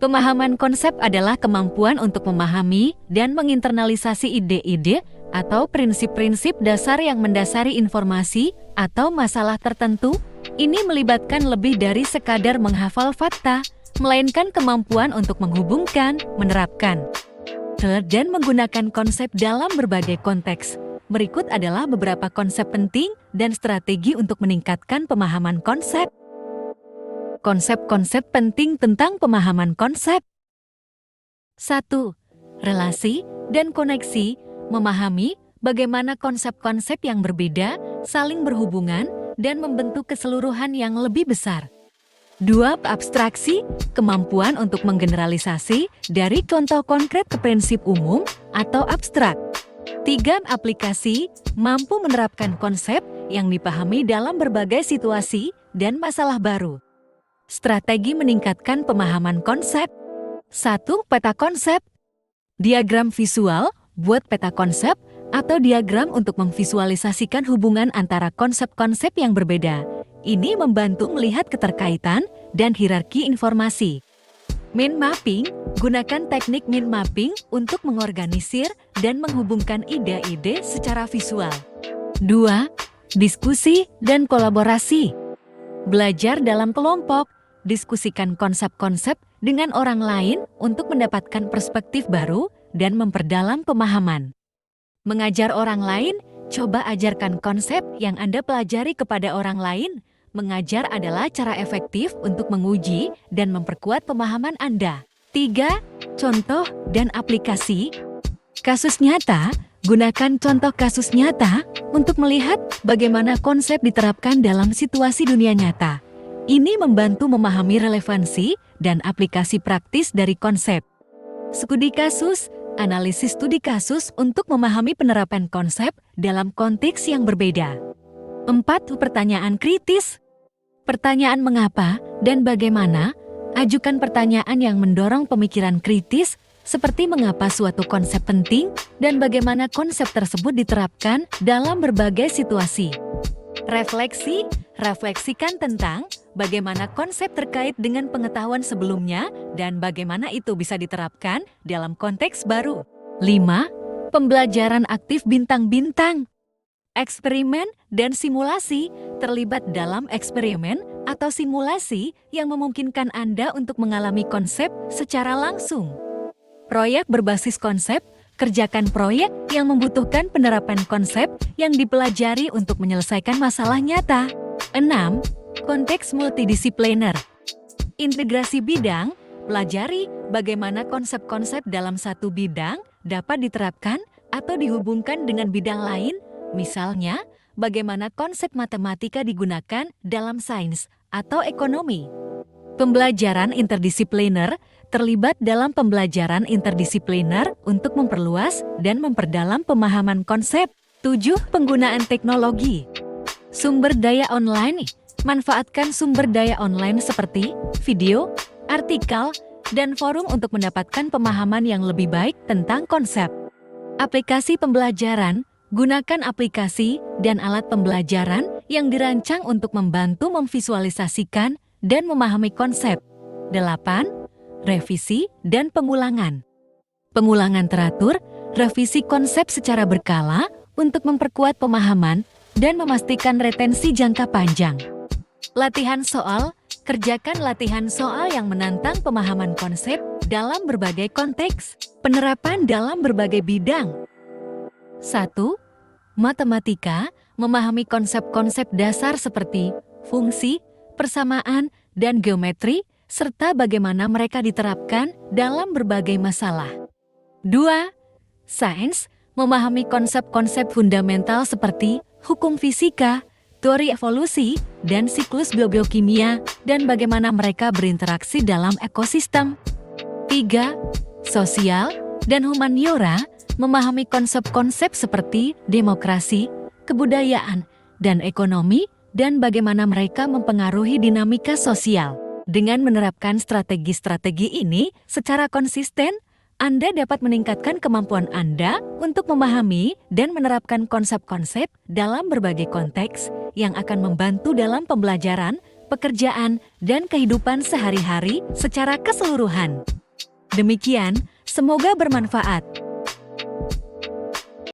Pemahaman konsep adalah kemampuan untuk memahami dan menginternalisasi ide-ide atau prinsip-prinsip dasar yang mendasari informasi atau masalah tertentu. Ini melibatkan lebih dari sekadar menghafal fakta, melainkan kemampuan untuk menghubungkan, menerapkan, dan menggunakan konsep dalam berbagai konteks. Berikut adalah beberapa konsep penting dan strategi untuk meningkatkan pemahaman konsep. Konsep-konsep penting tentang pemahaman konsep. 1. Relasi dan koneksi, memahami bagaimana konsep-konsep yang berbeda saling berhubungan dan membentuk keseluruhan yang lebih besar. 2. Abstraksi, kemampuan untuk menggeneralisasi dari contoh konkret ke prinsip umum atau abstrak. 3. Aplikasi, mampu menerapkan konsep yang dipahami dalam berbagai situasi dan masalah baru. Strategi meningkatkan pemahaman konsep. 1. Peta konsep. Diagram visual, buat peta konsep atau diagram untuk memvisualisasikan hubungan antara konsep-konsep yang berbeda. Ini membantu melihat keterkaitan dan hierarki informasi. Mind mapping, gunakan teknik mind mapping untuk mengorganisir dan menghubungkan ide-ide secara visual. 2. Diskusi dan kolaborasi. Belajar dalam kelompok, diskusikan konsep-konsep dengan orang lain untuk mendapatkan perspektif baru dan memperdalam pemahaman. Mengajar orang lain, coba ajarkan konsep yang Anda pelajari kepada orang lain. Mengajar adalah cara efektif untuk menguji dan memperkuat pemahaman Anda. 3. Contoh dan aplikasi. Kasus nyata, gunakan contoh kasus nyata untuk melihat bagaimana konsep diterapkan dalam situasi dunia nyata. Ini membantu memahami relevansi dan aplikasi praktis dari konsep. Studi kasus, analisis studi kasus untuk memahami penerapan konsep dalam konteks yang berbeda. 4. Pertanyaan kritis. Pertanyaan mengapa dan bagaimana, ajukan pertanyaan yang mendorong pemikiran kritis, seperti mengapa suatu konsep penting dan bagaimana konsep tersebut diterapkan dalam berbagai situasi. Refleksi, refleksikan tentang bagaimana konsep terkait dengan pengetahuan sebelumnya dan bagaimana itu bisa diterapkan dalam konteks baru. 5. Pembelajaran aktif bintang-bintang. Eksperimen dan simulasi, terlibat dalam eksperimen atau simulasi yang memungkinkan Anda untuk mengalami konsep secara langsung. Proyek berbasis konsep, kerjakan proyek yang membutuhkan penerapan konsep yang dipelajari untuk menyelesaikan masalah nyata. 6. Konteks multidisipliner. Integrasi bidang, pelajari bagaimana konsep-konsep dalam satu bidang dapat diterapkan atau dihubungkan dengan bidang lain. Misalnya, bagaimana konsep matematika digunakan dalam sains atau ekonomi. Pembelajaran interdisipliner, terlibat dalam pembelajaran interdisipliner untuk memperluas dan memperdalam pemahaman konsep. 7. Penggunaan teknologi. Sumber daya online. Manfaatkan sumber daya online seperti video, artikel, dan forum untuk mendapatkan pemahaman yang lebih baik tentang konsep. Aplikasi pembelajaran. Gunakan aplikasi dan alat pembelajaran yang dirancang untuk membantu memvisualisasikan dan memahami konsep. 8. Revisi dan pengulangan. Pengulangan teratur, revisi konsep secara berkala untuk memperkuat pemahaman dan memastikan retensi jangka panjang. Latihan soal, kerjakan latihan soal yang menantang pemahaman konsep dalam berbagai konteks. Penerapan dalam berbagai bidang. 1. Matematika, memahami konsep-konsep dasar seperti fungsi, persamaan, dan geometri, serta bagaimana mereka diterapkan dalam berbagai masalah. 2. Sains, memahami konsep-konsep fundamental seperti hukum fisika, teori evolusi, dan siklus biokimia, dan bagaimana mereka berinteraksi dalam ekosistem. 3. Sosial dan humaniora, memahami konsep-konsep seperti demokrasi, kebudayaan, dan ekonomi, dan bagaimana mereka mempengaruhi dinamika sosial. Dengan menerapkan strategi-strategi ini secara konsisten, Anda dapat meningkatkan kemampuan Anda untuk memahami dan menerapkan konsep-konsep dalam berbagai konteks yang akan membantu dalam pembelajaran, pekerjaan, dan kehidupan sehari-hari secara keseluruhan. Demikian, semoga bermanfaat.